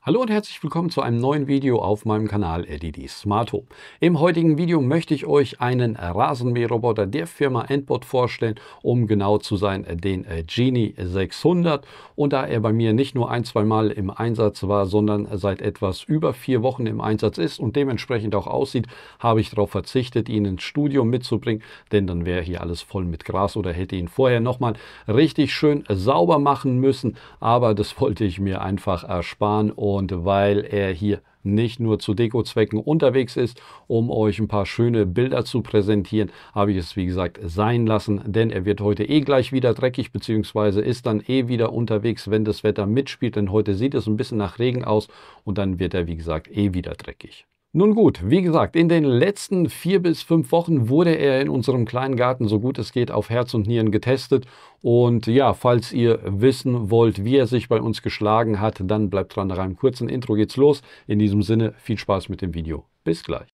Hallo und herzlich willkommen zu einem neuen Video auf meinem Kanal LED Smart Home. Im heutigen Video möchte ich euch einen Rasenmäherroboter der Firma Endbot vorstellen, um genau zu sein, den Genie 600. Und da er bei mir nicht nur ein-, zweimal im Einsatz war, sondern seit etwas über 4 Wochen im Einsatz ist und dementsprechend auch aussieht, habe ich darauf verzichtet, ihn ins Studio mitzubringen, denn dann wäre hier alles voll mit Gras oder hätte ihn vorher nochmal richtig schön sauber machen müssen. Aber das wollte ich mir einfach ersparen. Und weil er hier nicht nur zu Deko-Zwecken unterwegs ist, um euch ein paar schöne Bilder zu präsentieren, habe ich es wie gesagt sein lassen, denn er wird heute gleich wieder dreckig, beziehungsweise ist dann wieder unterwegs, wenn das Wetter mitspielt, denn heute sieht es ein bisschen nach Regen aus und dann wird er wie gesagt wieder dreckig. Nun gut, wie gesagt, in den letzten 4 bis 5 Wochen wurde er in unserem kleinen Garten so gut es geht auf Herz und Nieren getestet. Und ja, falls ihr wissen wollt, wie er sich bei uns geschlagen hat, dann bleibt dran. Nach einem kurzen Intro geht's los. In diesem Sinne, viel Spaß mit dem Video. Bis gleich.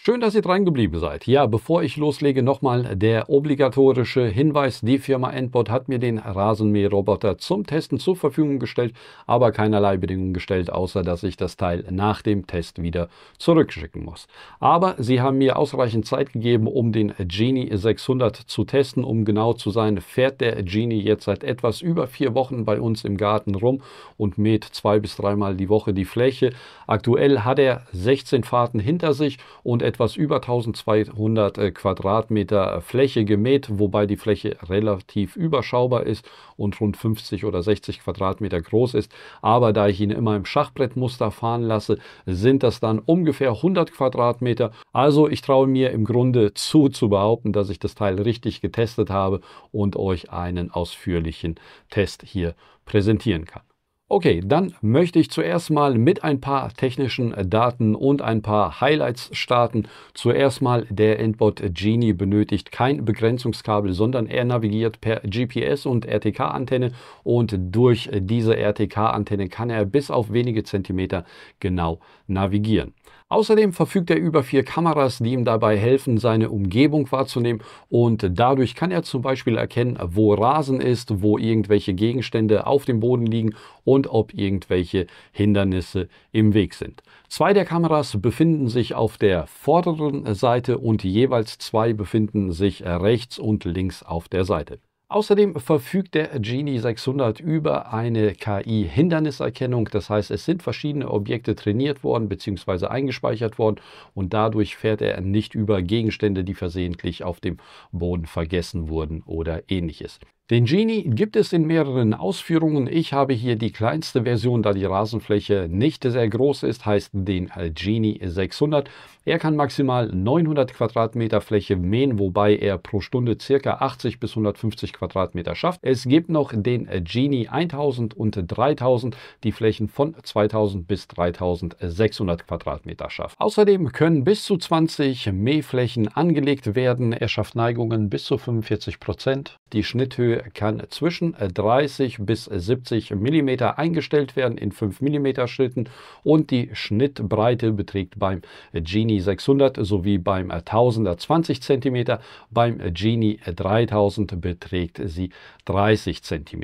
Schön, dass ihr dran geblieben seid. Ja, bevor ich loslege, nochmal der obligatorische Hinweis. Die Firma Endbot hat mir den Rasenmäherroboter zum Testen zur Verfügung gestellt, aber keinerlei Bedingungen gestellt, außer dass ich das Teil nach dem Test wieder zurückschicken muss. Aber sie haben mir ausreichend Zeit gegeben, um den Genie 600 zu testen. Um genau zu sein, fährt der Genie jetzt seit etwas über 4 Wochen bei uns im Garten rum und mäht 2- bis 3-mal die Woche die Fläche. Aktuell hat er 16 Fahrten hinter sich und etwas über 1200 Quadratmeter Fläche gemäht, wobei die Fläche relativ überschaubar ist und rund 50 oder 60 Quadratmeter groß ist. Aber da ich ihn immer im Schachbrettmuster fahren lasse, sind das dann ungefähr 100 Quadratmeter. Also ich traue mir im Grunde zu behaupten, dass ich das Teil richtig getestet habe und euch einen ausführlichen Test hier präsentieren kann. Okay, dann möchte ich zuerst mal mit ein paar technischen Daten und ein paar Highlights starten. Zuerst mal, der Endbot Genie benötigt kein Begrenzungskabel, sondern er navigiert per GPS und RTK-Antenne und durch diese RTK-Antenne kann er bis auf wenige Zentimeter genau navigieren. Außerdem verfügt er über 4 Kameras, die ihm dabei helfen, seine Umgebung wahrzunehmen, und dadurch kann er zum Beispiel erkennen, wo Rasen ist, wo irgendwelche Gegenstände auf dem Boden liegen und ob irgendwelche Hindernisse im Weg sind. 2 der Kameras befinden sich auf der vorderen Seite und jeweils 2 befinden sich rechts und links auf der Seite. Außerdem verfügt der Genie 600 über eine KI-Hinderniserkennung. Das heißt, es sind verschiedene Objekte trainiert worden bzw. eingespeichert worden und dadurch fährt er nicht über Gegenstände, die versehentlich auf dem Boden vergessen wurden oder ähnliches. Den Genie gibt es in mehreren Ausführungen. Ich habe hier die kleinste Version, da die Rasenfläche nicht sehr groß ist, heißt den Genie 600. Er kann maximal 900 Quadratmeter Fläche mähen, wobei er pro Stunde ca. 80 bis 150 Quadratmeter schafft. Es gibt noch den Genie 1000 und 3000, die Flächen von 2000 bis 3600 Quadratmeter schafft. Außerdem können bis zu 20 Mähflächen angelegt werden. Er schafft Neigungen bis zu 45%. Die Schnitthöhe kann zwischen 30 bis 70 mm eingestellt werden in 5 mm Schritten und die Schnittbreite beträgt beim Genie 600 sowie beim 1000er 20 cm, beim Genie 3000 beträgt sie 30 cm.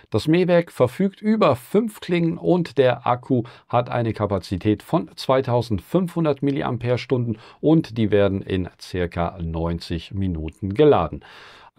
Das Mähwerk verfügt über 5 Klingen und der Akku hat eine Kapazität von 2500 mAh und die werden in ca. 90 Minuten geladen.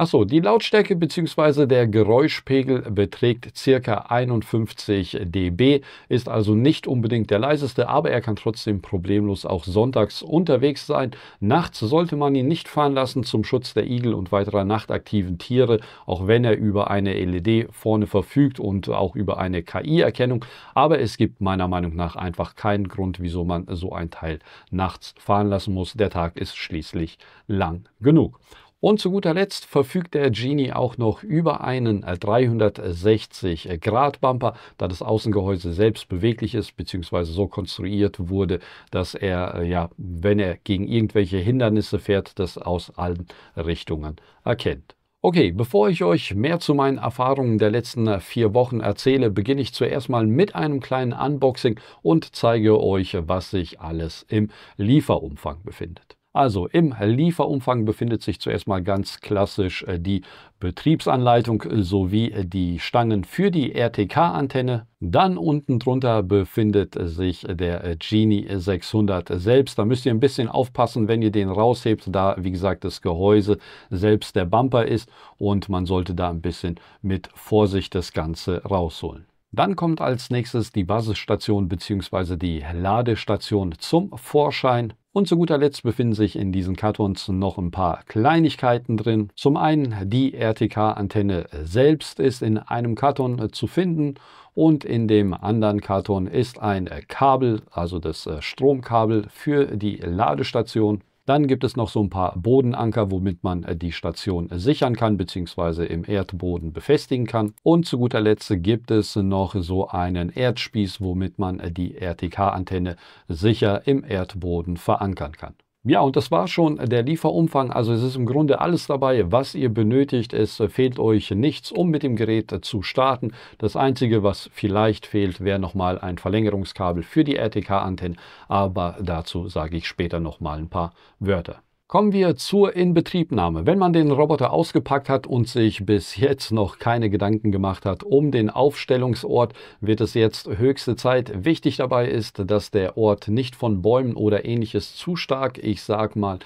Achso, die Lautstärke bzw. der Geräuschpegel beträgt ca. 51 dB, ist also nicht unbedingt der leiseste, aber er kann trotzdem problemlos auch sonntags unterwegs sein. Nachts sollte man ihn nicht fahren lassen zum Schutz der Igel und weiterer nachtaktiven Tiere, auch wenn er über eine LED vorne verfügt und auch über eine KI-Erkennung. Aber es gibt meiner Meinung nach einfach keinen Grund, wieso man so ein Teil nachts fahren lassen muss. Der Tag ist schließlich lang genug. Und zu guter Letzt verfügt der Genie auch noch über einen 360-Grad-Bumper, da das Außengehäuse selbst beweglich ist bzw. so konstruiert wurde, dass er, wenn er gegen irgendwelche Hindernisse fährt, das aus allen Richtungen erkennt. Okay, bevor ich euch mehr zu meinen Erfahrungen der letzten 4 Wochen erzähle, beginne ich zuerst mal mit einem kleinen Unboxing und zeige euch, was sich alles im Lieferumfang befindet. Also im Lieferumfang befindet sich zuerst mal ganz klassisch die Betriebsanleitung sowie die Stangen für die RTK-Antenne. Dann unten drunter befindet sich der Genie 600 selbst. Da müsst ihr ein bisschen aufpassen, wenn ihr den raushebt, da wie gesagt das Gehäuse selbst der Bumper ist und man sollte da ein bisschen mit Vorsicht das Ganze rausholen. Dann kommt als nächstes die Basisstation bzw. die Ladestation zum Vorschein. Und zu guter Letzt befinden sich in diesen Kartons noch ein paar Kleinigkeiten drin. Zum einen die RTK-Antenne selbst ist in einem Karton zu finden und in dem anderen Karton ist ein Kabel, also das Stromkabel für die Ladestation. Dann gibt es noch so ein paar Bodenanker, womit man die Station sichern kann bzw. im Erdboden befestigen kann. Und zu guter Letzt gibt es noch so einen Erdspieß, womit man die RTK-Antenne sicher im Erdboden verankern kann. Ja, und das war schon der Lieferumfang. Also es ist im Grunde alles dabei, was ihr benötigt. Es fehlt euch nichts, um mit dem Gerät zu starten. Das Einzige, was vielleicht fehlt, wäre nochmal ein Verlängerungskabel für die RTK-Antenne. Aber dazu sage ich später nochmal ein paar Wörter. Kommen wir zur Inbetriebnahme. Wenn man den Roboter ausgepackt hat und sich bis jetzt noch keine Gedanken gemacht hat um den Aufstellungsort, wird es jetzt höchste Zeit. Wichtig dabei ist, dass der Ort nicht von Bäumen oder ähnliches zu stark, ich sag mal,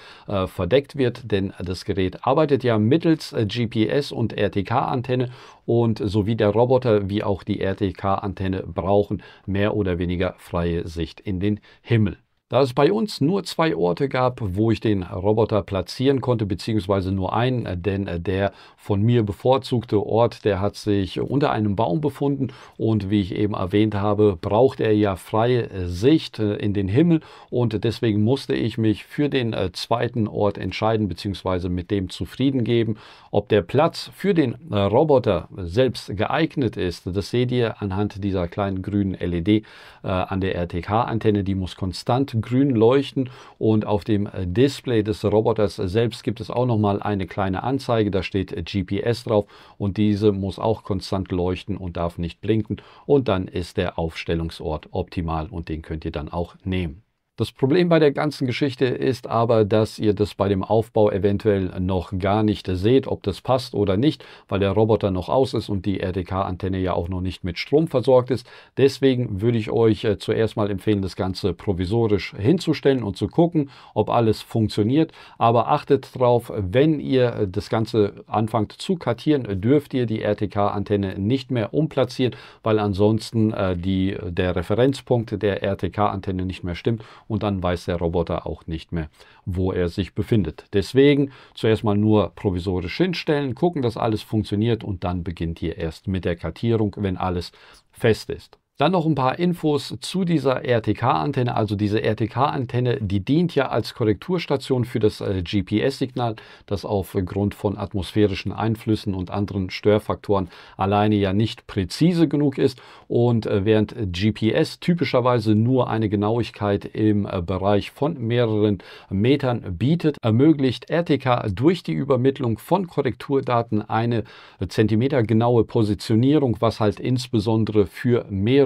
verdeckt wird, denn das Gerät arbeitet ja mittels GPS und RTK-Antenne und sowie der Roboter wie auch die RTK-Antenne brauchen mehr oder weniger freie Sicht in den Himmel. Da es bei uns nur 2 Orte gab, wo ich den Roboter platzieren konnte, beziehungsweise nur einen, denn der von mir bevorzugte Ort, der hat sich unter einem Baum befunden und wie ich eben erwähnt habe, braucht er ja freie Sicht in den Himmel und deswegen musste ich mich für den zweiten Ort entscheiden, beziehungsweise mit dem zufrieden geben. Ob der Platz für den Roboter selbst geeignet ist, das seht ihr anhand dieser kleinen grünen LED an der RTK-Antenne, die muss konstant grün leuchten und auf dem Display des Roboters selbst gibt es auch nochmal eine kleine Anzeige, da steht GPS drauf und diese muss auch konstant leuchten und darf nicht blinken und dann ist der Aufstellungsort optimal und den könnt ihr dann auch nehmen. Das Problem bei der ganzen Geschichte ist aber, dass ihr das bei dem Aufbau eventuell noch gar nicht seht, ob das passt oder nicht, weil der Roboter noch aus ist und die RTK-Antenne ja auch noch nicht mit Strom versorgt ist. Deswegen würde ich euch zuerst mal empfehlen, das Ganze provisorisch hinzustellen und zu gucken, ob alles funktioniert. Aber achtet darauf, wenn ihr das Ganze anfangt zu kartieren, dürft ihr die RTK-Antenne nicht mehr umplatzieren, weil ansonsten der Referenzpunkt der RTK-Antenne nicht mehr stimmt. Und dann weiß der Roboter auch nicht mehr, wo er sich befindet. Deswegen zuerst mal nur provisorisch hinstellen, gucken, dass alles funktioniert und dann beginnt ihr erst mit der Kartierung, wenn alles fest ist. Dann noch ein paar Infos zu dieser RTK-Antenne. Also diese RTK-Antenne, die dient ja als Korrekturstation für das GPS-Signal, das aufgrund von atmosphärischen Einflüssen und anderen Störfaktoren alleine ja nicht präzise genug ist. Und während GPS typischerweise nur eine Genauigkeit im Bereich von mehreren Metern bietet, ermöglicht RTK durch die Übermittlung von Korrekturdaten eine zentimetergenaue Positionierung, was halt insbesondere für Mähroboter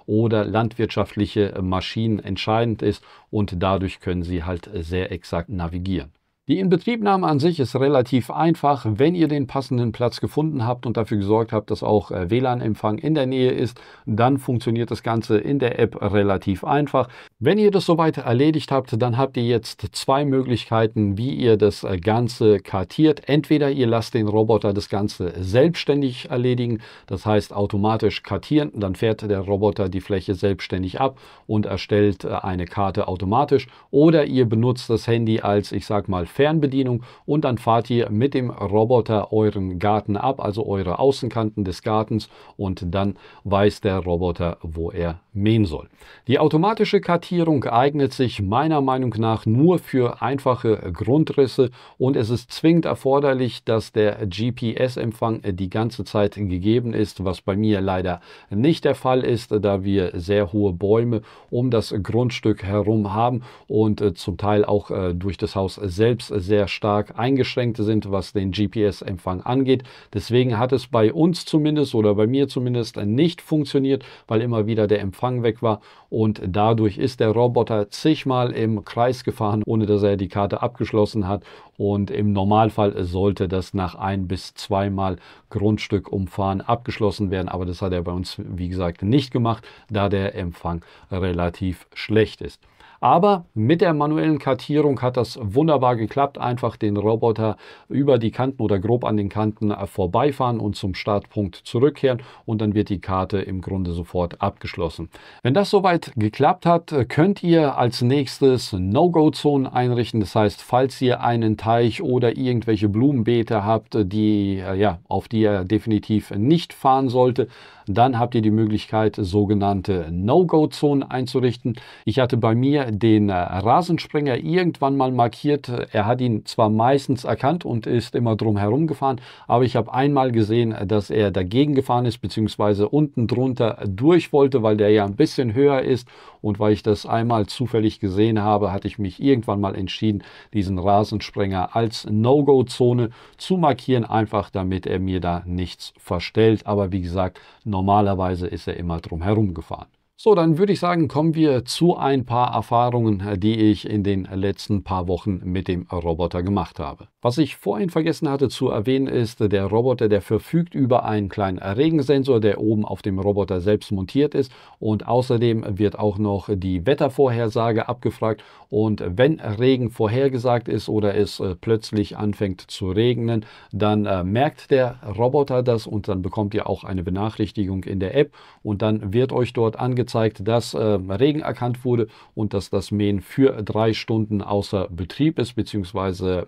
oder landwirtschaftliche Maschinen entscheidend ist und dadurch können sie halt sehr exakt navigieren. Die Inbetriebnahme an sich ist relativ einfach. Wenn ihr den passenden Platz gefunden habt und dafür gesorgt habt, dass auch WLAN-Empfang in der Nähe ist, dann funktioniert das Ganze in der App relativ einfach. Wenn ihr das soweit erledigt habt, dann habt ihr jetzt 2 Möglichkeiten, wie ihr das Ganze kartiert. Entweder ihr lasst den Roboter das Ganze selbstständig erledigen, das heißt automatisch kartieren, dann fährt der Roboter die Fläche selbstständig ab und erstellt eine Karte automatisch. Oder ihr benutzt das Handy als, ich sag mal, Fernbedienung und dann fahrt ihr mit dem Roboter euren Garten ab, also eure Außenkanten des Gartens und dann weiß der Roboter, wo er mähen soll. Die automatische Kartierung eignet sich meiner Meinung nach nur für einfache Grundrisse und es ist zwingend erforderlich, dass der GPS-Empfang die ganze Zeit gegeben ist, was bei mir leider nicht der Fall ist, da wir sehr hohe Bäume um das Grundstück herum haben und zum Teil auch durch das Haus selbst Apps sehr stark eingeschränkt sind, was den GPS-Empfang angeht. Deswegen hat es bei uns zumindest oder bei mir zumindest nicht funktioniert, weil immer wieder der Empfang weg war und dadurch ist der Roboter zigmal im Kreis gefahren, ohne dass er die Karte abgeschlossen hat, und im Normalfall sollte das nach 1 bis 2 Mal Grundstück umfahren abgeschlossen werden, aber das hat er bei uns, wie gesagt, nicht gemacht, da der Empfang relativ schlecht ist. Aber mit der manuellen Kartierung hat das wunderbar geklappt. Einfach den Roboter über die Kanten oder grob an den Kanten vorbeifahren und zum Startpunkt zurückkehren und dann wird die Karte im Grunde sofort abgeschlossen. Wenn das soweit geklappt hat, könnt ihr als nächstes No-Go-Zonen einrichten. Das heißt, falls ihr einen Teich oder irgendwelche Blumenbeete habt, auf die ihr definitiv nicht fahren sollte, dann habt ihr die Möglichkeit, sogenannte No-Go-Zonen einzurichten. Ich hatte bei mir den Rasensprenger irgendwann mal markiert. Er hat ihn zwar meistens erkannt und ist immer drum herum gefahren, aber ich habe einmal gesehen, dass er dagegen gefahren ist, beziehungsweise unten drunter durch wollte, weil der ja ein bisschen höher ist. Und weil ich das einmal zufällig gesehen habe, hatte ich mich irgendwann mal entschieden, diesen Rasensprenger als No-Go-Zone zu markieren, einfach damit er mir da nichts verstellt. Aber wie gesagt, normalerweise ist er immer drum herum gefahren. So, dann würde ich sagen, kommen wir zu ein paar Erfahrungen, die ich in den letzten paar Wochen mit dem Roboter gemacht habe. Was ich vorhin vergessen hatte zu erwähnen ist, der Roboter, der verfügt über einen kleinen Regensensor, der oben auf dem Roboter selbst montiert ist, und außerdem wird auch noch die Wettervorhersage abgefragt, und wenn Regen vorhergesagt ist oder es plötzlich anfängt zu regnen, dann merkt der Roboter das und dann bekommt ihr auch eine Benachrichtigung in der App und dann wird euch dort angezeigt, dass Regen erkannt wurde und dass das Mähen für 3 Stunden außer Betrieb ist bzw.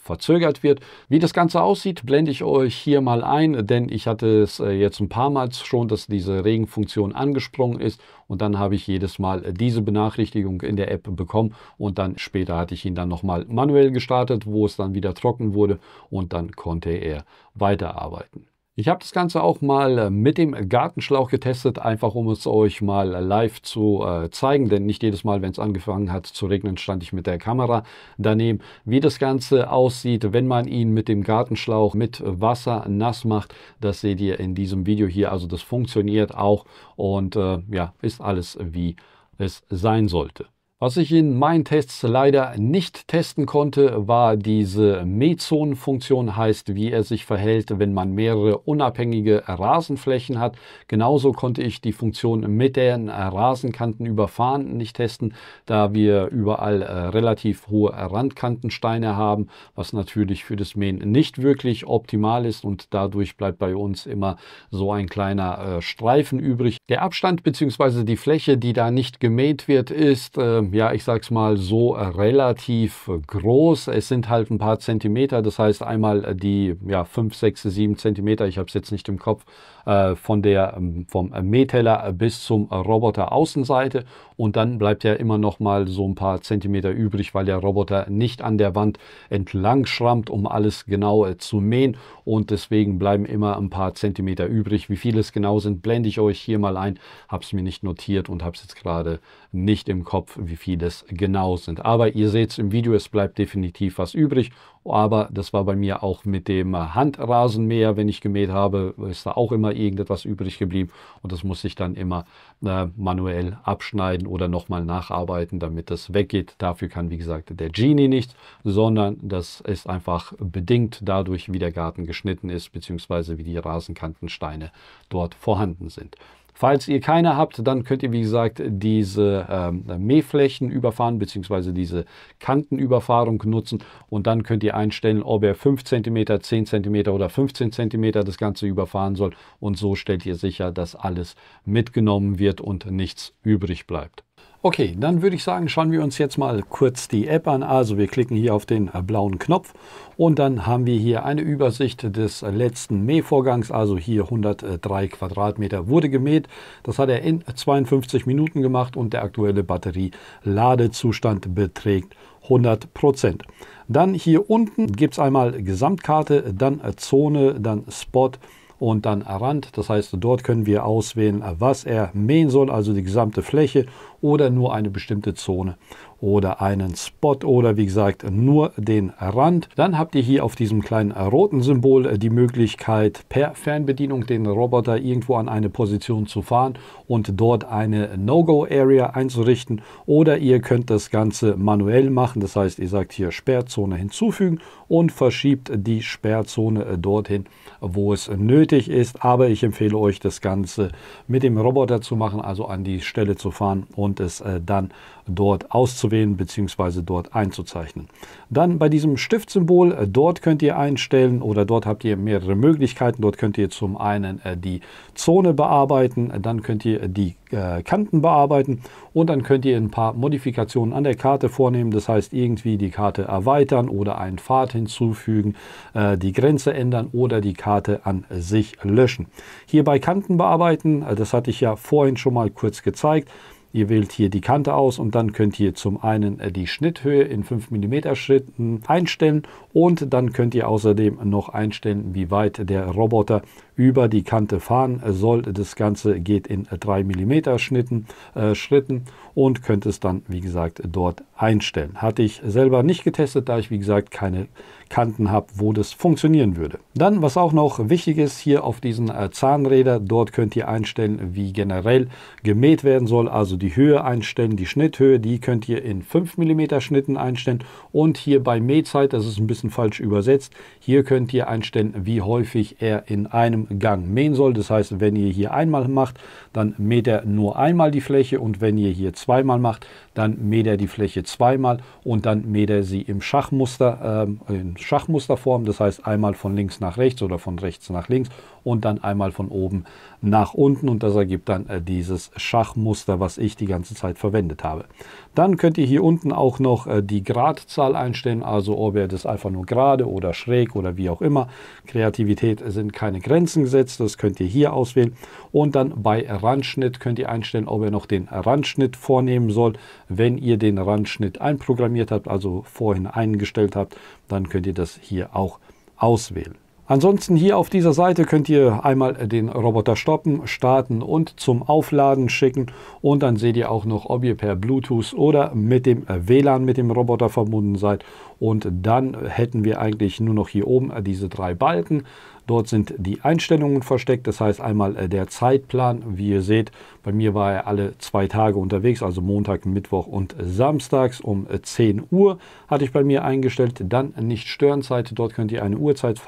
verzögert wird. Wie das Ganze aussieht, blende ich euch hier mal ein, denn ich hatte es jetzt ein paar Mal schon, dass diese Regenfunktion angesprungen ist, und dann habe ich jedes Mal diese Benachrichtigung in der App bekommen und dann später hatte ich ihn dann nochmal manuell gestartet, wo es dann wieder trocken wurde und dann konnte er weiterarbeiten. Ich habe das Ganze auch mal mit dem Gartenschlauch getestet, einfach um es euch mal live zu zeigen, denn nicht jedes Mal, wenn es angefangen hat zu regnen, stand ich mit der Kamera daneben. Wie das Ganze aussieht, wenn man ihn mit dem Gartenschlauch mit Wasser nass macht, das seht ihr in diesem Video hier. Also das funktioniert auch und ist alles, wie es sein sollte. Was ich in meinen Tests leider nicht testen konnte, war diese Mähzonenfunktion, heißt, wie er sich verhält, wenn man mehrere unabhängige Rasenflächen hat. Genauso konnte ich die Funktion mit den Rasenkanten überfahren nicht testen, da wir überall relativ hohe Randkantensteine haben, was natürlich für das Mähen nicht wirklich optimal ist, und dadurch bleibt bei uns immer so ein kleiner Streifen übrig. Der Abstand bzw. die Fläche, die da nicht gemäht wird, ist ich sag's mal so, relativ groß. Es sind halt ein paar Zentimeter, das heißt einmal die 5, 6, 7 Zentimeter, ich habe es jetzt nicht im Kopf, vom Mähteller bis zum Roboter Außenseite, und dann bleibt ja immer noch mal so ein paar Zentimeter übrig, weil der Roboter nicht an der Wand entlang schrammt, um alles genau zu mähen, und deswegen bleiben immer ein paar Zentimeter übrig. Wie viel es genau sind, blende ich euch hier mal ein, habe es mir nicht notiert und habe es jetzt gerade nicht im Kopf, wie viel es genau sind. Aber ihr seht es im Video, es bleibt definitiv was übrig. Aber das war bei mir auch mit dem Handrasenmäher, wenn ich gemäht habe, ist da auch immer irgendetwas übrig geblieben. Und das muss ich dann immer manuell abschneiden oder nochmal nacharbeiten, damit das weggeht. Dafür kann, wie gesagt, der Genie nichts, sondern das ist einfach bedingt dadurch, wie der Garten geschnitten ist, beziehungsweise wie die Rasenkantensteine dort vorhanden sind. Falls ihr keine habt, dann könnt ihr, wie gesagt, diese Mähflächen überfahren bzw. diese Kantenüberfahrung nutzen, und dann könnt ihr einstellen, ob er 5 cm, 10 cm oder 15 cm das Ganze überfahren soll, und so stellt ihr sicher, dass alles mitgenommen wird und nichts übrig bleibt. Okay, dann würde ich sagen, schauen wir uns jetzt mal kurz die App an. Also wir klicken hier auf den blauen Knopf und dann haben wir hier eine Übersicht des letzten Mähvorgangs. Also hier 103 Quadratmeter wurde gemäht. Das hat er in 52 Minuten gemacht und der aktuelle Batterie-Ladezustand beträgt 100%. Dann hier unten gibt es einmal Gesamtkarte, dann Zone, dann Spot und dann Rand. Das heißt, dort können wir auswählen, was er mähen soll, also die gesamte Fläche oder nur eine bestimmte Zone oder einen Spot oder wie gesagt nur den Rand. Dann habt ihr hier auf diesem kleinen roten Symbol die Möglichkeit, per Fernbedienung den Roboter irgendwo an eine Position zu fahren und dort eine No-Go-Area einzurichten, oder ihr könnt das Ganze manuell machen. Das heißt, ihr sagt hier Sperrzone hinzufügen und verschiebt die Sperrzone dorthin, wo es nötig ist. Aber ich empfehle euch, das Ganze mit dem Roboter zu machen, also an die Stelle zu fahren und es dann dort auszuwählen bzw. dort einzuzeichnen. Dann bei diesem Stiftsymbol, dort könnt ihr einstellen, oder dort habt ihr mehrere Möglichkeiten. Dort könnt ihr zum einen die Zone bearbeiten, dann könnt ihr die Kanten bearbeiten und dann könnt ihr ein paar Modifikationen an der Karte vornehmen. Das heißt, irgendwie die Karte erweitern oder einen Pfad hinzufügen, die Grenze ändern oder die Karte an sich löschen. Hier bei Kanten bearbeiten, das hatte ich ja vorhin schon mal kurz gezeigt. Ihr wählt hier die Kante aus und dann könnt ihr zum einen die Schnitthöhe in 5 mm Schritten einstellen und dann könnt ihr außerdem noch einstellen, wie weit der Roboter über die Kante fahren soll. Das Ganze geht in 3 mm Schritten und könnt es dann, wie gesagt, dort einstellen. Hatte ich selber nicht getestet, da ich, wie gesagt, keine Kanten habe, wo das funktionieren würde. Dann, was auch noch wichtig ist, hier auf diesen Zahnräder, dort könnt ihr einstellen, wie generell gemäht werden soll, also die Höhe einstellen, die Schnitthöhe, die könnt ihr in 5 mm Schnitten einstellen, und hier bei Mähzeit, das ist ein bisschen falsch übersetzt, hier könnt ihr einstellen, wie häufig er in einem Gang mähen soll. Das heißt, wenn ihr hier einmal macht, dann mäht er nur einmal die Fläche, und wenn ihr hier zweimal macht, dann mäht er die Fläche zweimal und dann mäht er sie im Schachmuster, in Schachmusterform, das heißt einmal von links nach rechts oder von rechts nach links und dann einmal von oben nach unten, und das ergibt dann dieses Schachmuster, was ich die ganze Zeit verwendet habe. Dann könnt ihr hier unten auch noch die Gradzahl einstellen, also ob ihr das einfach nur gerade oder schräg oder wie auch immer. Kreativität sind keine Grenzen gesetzt, das könnt ihr hier auswählen, und dann bei Randschnitt könnt ihr einstellen, ob ihr noch den Randschnitt vornehmen soll. Wenn ihr den Randschnitt einprogrammiert habt, also vorhin eingestellt habt, dann könnt ihr das hier auch auswählen. Ansonsten hier auf dieser Seite könnt ihr einmal den Roboter stoppen, starten und zum Aufladen schicken, und dann seht ihr auch noch, ob ihr per Bluetooth oder mit dem WLAN mit dem Roboter verbunden seid, und dann hätten wir eigentlich nur noch hier oben diese 3 Balken. Dort sind die Einstellungen versteckt, das heißt einmal der Zeitplan. Wie ihr seht, bei mir war er alle 2 Tage unterwegs, also Montag, Mittwoch und Samstags um 10 Uhr hatte ich bei mir eingestellt. Dann Nicht-Stören-Zeit, dort könnt ihr eine Uhrzeit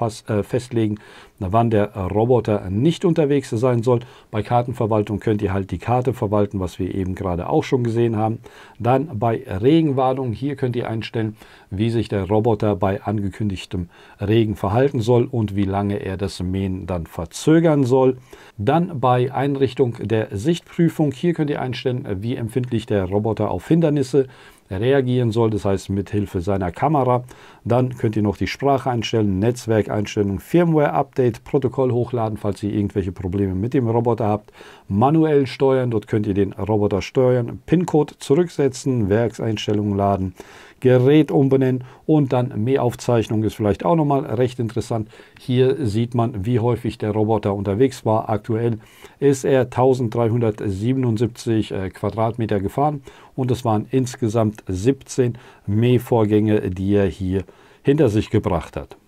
festlegen, wann der Roboter nicht unterwegs sein soll. Bei Kartenverwaltung könnt ihr halt die Karte verwalten, was wir eben gerade auch schon gesehen haben. Dann bei Regenwarnung, hier könnt ihr einstellen, wie sich der Roboter bei angekündigtem Regen verhalten soll und wie lange er das Mähen dann verzögern soll. Dann bei Einrichtung der Sichtprüfung, hier könnt ihr einstellen, wie empfindlich der Roboter auf Hindernisse reagieren soll, das heißt mit Hilfe seiner Kamera. Dann könnt ihr noch die Sprache einstellen, Netzwerkeinstellung, Firmware-Update, Protokoll hochladen, falls ihr irgendwelche Probleme mit dem Roboter habt. Manuell steuern, dort könnt ihr den Roboter steuern, PIN-Code zurücksetzen, Werkseinstellungen laden, Gerät umbenennen und dann Mähaufzeichnung ist vielleicht auch nochmal recht interessant. Hier sieht man, wie häufig der Roboter unterwegs war. Aktuell ist er 1377 Quadratmeter gefahren und es waren insgesamt 17 Mähvorgänge, die er hier hinter sich gebracht hat.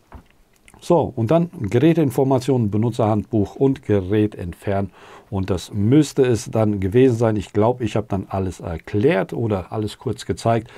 So, und dann Geräteinformationen, Benutzerhandbuch und Gerät entfernen. Und das müsste es dann gewesen sein. Ich glaube, ich habe dann alles erklärt oder alles kurz gezeigt.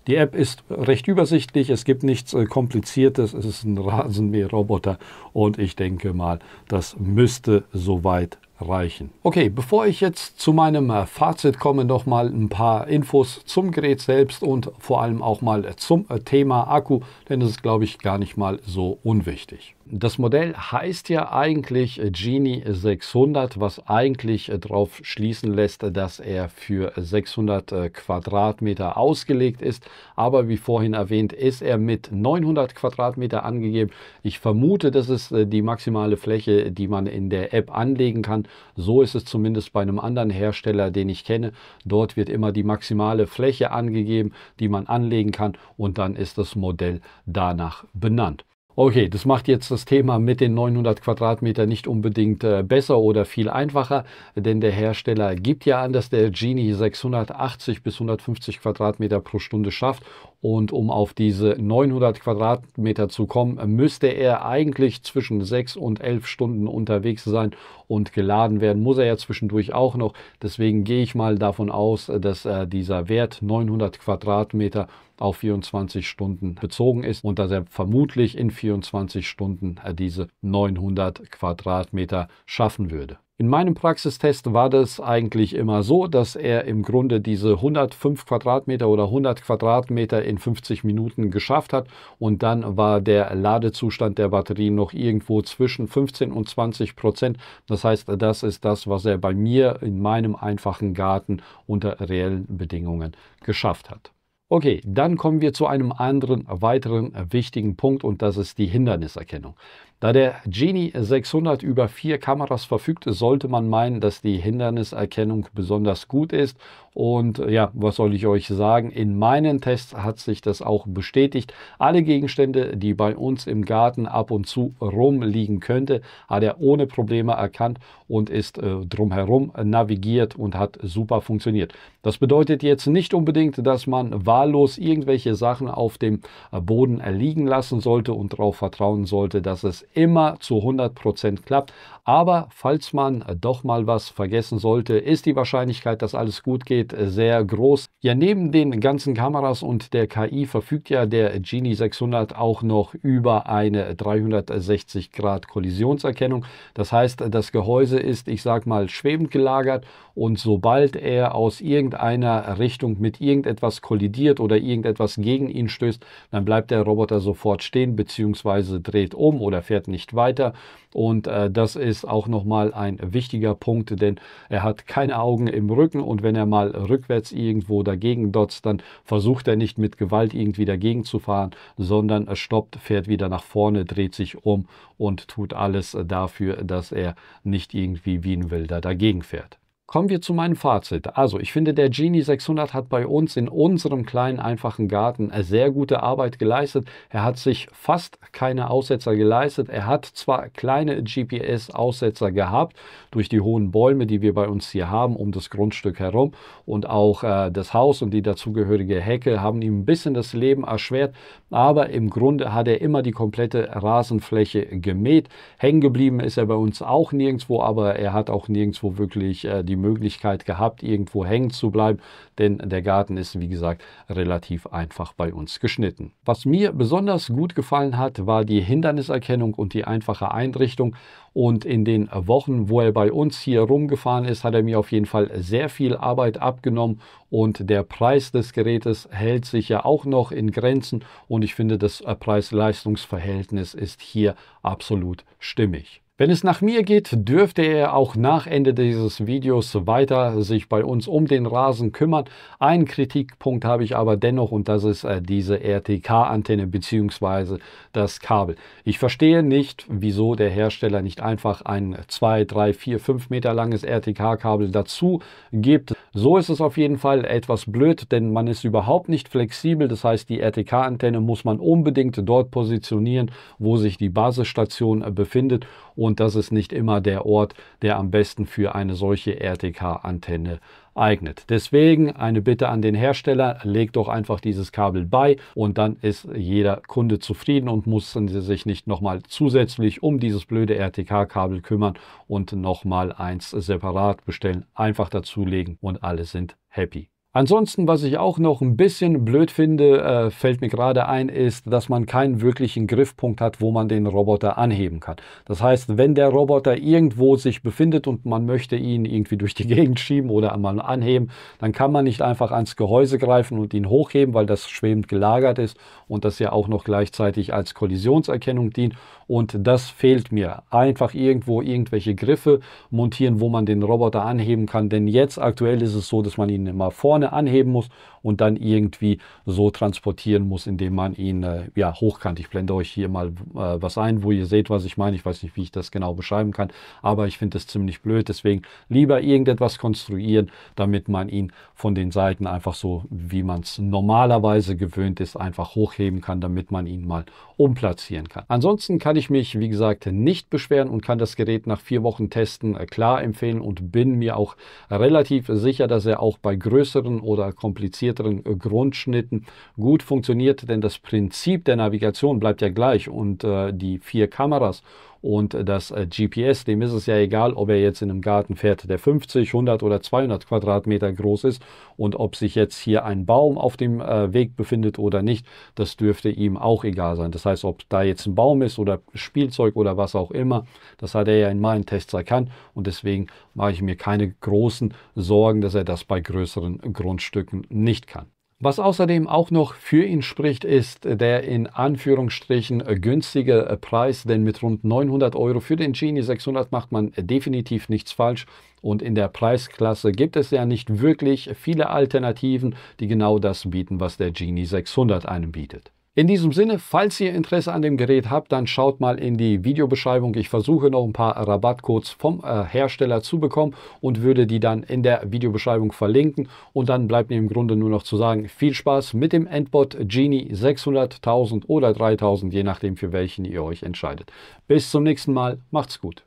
Die App ist recht übersichtlich, es gibt nichts Kompliziertes, es ist ein Rasenmäherroboter und ich denke mal, das müsste soweit reichen. Okay, bevor ich jetzt zu meinem Fazit komme, noch mal ein paar Infos zum Gerät selbst und vor allem auch mal zum Thema Akku, denn das ist, glaube ich, gar nicht mal so unwichtig. Das Modell heißt ja eigentlich Genie 600, was eigentlich darauf schließen lässt, dass er für 600 Quadratmeter ausgelegt ist. Aber wie vorhin erwähnt, ist er mit 900 Quadratmeter angegeben. Ich vermute, das ist die maximale Fläche, die man in der App anlegen kann. So ist es zumindest bei einem anderen Hersteller, den ich kenne. Dort wird immer die maximale Fläche angegeben, die man anlegen kann, und dann ist das Modell danach benannt. Okay, das macht jetzt das Thema mit den 900 Quadratmeter nicht unbedingt besser oder viel einfacher, denn der Hersteller gibt ja an, dass der Genie 680 bis 150 Quadratmeter pro Stunde schafft. Und um auf diese 900 Quadratmeter zu kommen, müsste er eigentlich zwischen 6 und 11 Stunden unterwegs sein und geladen werden. Muss er ja zwischendurch auch noch. Deswegen gehe ich mal davon aus, dass dieser Wert 900 Quadratmeter auf 24 Stunden bezogen ist und dass er vermutlich in 24 Stunden diese 900 Quadratmeter schaffen würde. In meinem Praxistest war das eigentlich immer so, dass er im Grunde diese 105 Quadratmeter oder 100 Quadratmeter in 50 Minuten geschafft hat und dann war der Ladezustand der Batterie noch irgendwo zwischen 15 und 20%. Das heißt, das ist das, was er bei mir in meinem einfachen Garten unter reellen Bedingungen geschafft hat. Okay, dann kommen wir zu einem weiteren wichtigen Punkt und das ist die Hinderniserkennung. Da der Genie 600 über 4 Kameras verfügt, sollte man meinen, dass die Hinderniserkennung besonders gut ist. Und ja, was soll ich euch sagen? In meinen Tests hat sich das auch bestätigt. Alle Gegenstände, die bei uns im Garten ab und zu rumliegen könnte, hat er ohne Probleme erkannt und ist drumherum navigiert und hat super funktioniert. Das bedeutet jetzt nicht unbedingt, dass man wahllos irgendwelche Sachen auf dem Boden liegen lassen sollte und darauf vertrauen sollte, dass es immer zu 100% klappt. Aber falls man doch mal was vergessen sollte, ist die Wahrscheinlichkeit, dass alles gut geht, sehr groß. Ja, neben den ganzen Kameras und der KI verfügt ja der Genie 600 auch noch über eine 360 Grad Kollisionserkennung. Das heißt, das Gehäuse ist, ich sag mal, schwebend gelagert und sobald er aus irgendeiner Richtung mit irgendetwas kollidiert oder irgendetwas gegen ihn stößt, dann bleibt der Roboter sofort stehen bzw. dreht um oder fährt nicht weiter. Und das ist auch nochmal ein wichtiger Punkt, denn er hat keine Augen im Rücken und wenn er mal rückwärts irgendwo dagegen dotzt, dann versucht er nicht mit Gewalt irgendwie dagegen zu fahren, sondern er stoppt, fährt wieder nach vorne, dreht sich um und tut alles dafür, dass er nicht irgendwie wie ein Wilder dagegen fährt. Kommen wir zu meinem Fazit. Also ich finde, der Genie 600 hat bei uns in unserem kleinen, einfachen Garten sehr gute Arbeit geleistet. Er hat sich fast keine Aussetzer geleistet. Er hat zwar kleine GPS-Aussetzer gehabt durch die hohen Bäume, die wir bei uns hier haben, um das Grundstück herum. Und auch das Haus und die dazugehörige Hecke haben ihm ein bisschen das Leben erschwert. Aber im Grunde hat er immer die komplette Rasenfläche gemäht. Hängen geblieben ist er bei uns auch nirgendwo, aber er hat auch nirgendwo wirklich die Möglichkeit gehabt, irgendwo hängen zu bleiben, denn der Garten ist, wie gesagt, relativ einfach bei uns geschnitten. Was mir besonders gut gefallen hat, war die Hinderniserkennung und die einfache Einrichtung. Und in den Wochen, wo er bei uns hier rumgefahren ist, hat er mir auf jeden Fall sehr viel Arbeit abgenommen und der Preis des Gerätes hält sich ja auch noch in Grenzen und ich finde, das Preis-Leistungs-Verhältnis ist hier absolut stimmig. Wenn es nach mir geht, dürfte er auch nach Ende dieses Videos weiter sich bei uns um den Rasen kümmern. Einen Kritikpunkt habe ich aber dennoch und das ist diese RTK-Antenne bzw. das Kabel. Ich verstehe nicht, wieso der Hersteller nicht einfach ein 2, 3, 4, 5 Meter langes RTK-Kabel dazu gibt. So ist es auf jeden Fall etwas blöd, denn man ist überhaupt nicht flexibel. Das heißt, die RTK-Antenne muss man unbedingt dort positionieren, wo sich die Basisstation befindet. Und das ist nicht immer der Ort, der am besten für eine solche RTK-Antenne eignet. Deswegen eine Bitte an den Hersteller, legt doch einfach dieses Kabel bei und dann ist jeder Kunde zufrieden und muss sich nicht nochmal zusätzlich um dieses blöde RTK-Kabel kümmern und nochmal eins separat bestellen. Einfach dazulegen und alle sind happy. Ansonsten, was ich auch noch ein bisschen blöd finde, fällt mir gerade ein, ist, dass man keinen wirklichen Griffpunkt hat, wo man den Roboter anheben kann. Das heißt, wenn der Roboter irgendwo sich befindet und man möchte ihn irgendwie durch die Gegend schieben oder mal anheben, dann kann man nicht einfach ans Gehäuse greifen und ihn hochheben, weil das schwebend gelagert ist und das ja auch noch gleichzeitig als Kollisionserkennung dient. Und das fehlt mir. Einfach irgendwo irgendwelche Griffe montieren, wo man den Roboter anheben kann. Denn jetzt aktuell ist es so, dass man ihn immer vorne vorne anheben muss und dann irgendwie so transportieren muss, indem man ihn ja, hochkant. Ich blende euch hier mal was ein, wo ihr seht, was ich meine. Ich weiß nicht, wie ich das genau beschreiben kann, aber ich finde das ziemlich blöd. Deswegen lieber irgendetwas konstruieren, damit man ihn von den Seiten einfach so, wie man es normalerweise gewöhnt ist, einfach hochheben kann, damit man ihn mal umplatzieren kann. Ansonsten kann ich mich, wie gesagt, nicht beschweren und kann das Gerät nach 4 Wochen Testen klar empfehlen und bin mir auch relativ sicher, dass er auch bei größeren oder komplizierteren Grundschnitten gut funktioniert, denn das Prinzip der Navigation bleibt ja gleich und die 4 Kameras und das GPS, dem ist es ja egal, ob er jetzt in einem Garten fährt, der 50, 100 oder 200 Quadratmeter groß ist und ob sich jetzt hier ein Baum auf dem Weg befindet oder nicht, das dürfte ihm auch egal sein. Das heißt, ob da jetzt ein Baum ist oder Spielzeug oder was auch immer, das hat er ja in meinen Tests erkannt und deswegen mache ich mir keine großen Sorgen, dass er das bei größeren Grundstücken nicht kann. Was außerdem auch noch für ihn spricht, ist der in Anführungsstrichen günstige Preis, denn mit rund 900 € für den Genie 600 macht man definitiv nichts falsch und in der Preisklasse gibt es ja nicht wirklich viele Alternativen, die genau das bieten, was der Genie 600 einem bietet. In diesem Sinne, falls ihr Interesse an dem Gerät habt, dann schaut mal in die Videobeschreibung. Ich versuche noch ein paar Rabattcodes vom Hersteller zu bekommen und würde die dann in der Videobeschreibung verlinken. Und dann bleibt mir im Grunde nur noch zu sagen, viel Spaß mit dem Endbot Genie 600, 1000 oder 3000, je nachdem für welchen ihr euch entscheidet. Bis zum nächsten Mal, macht's gut.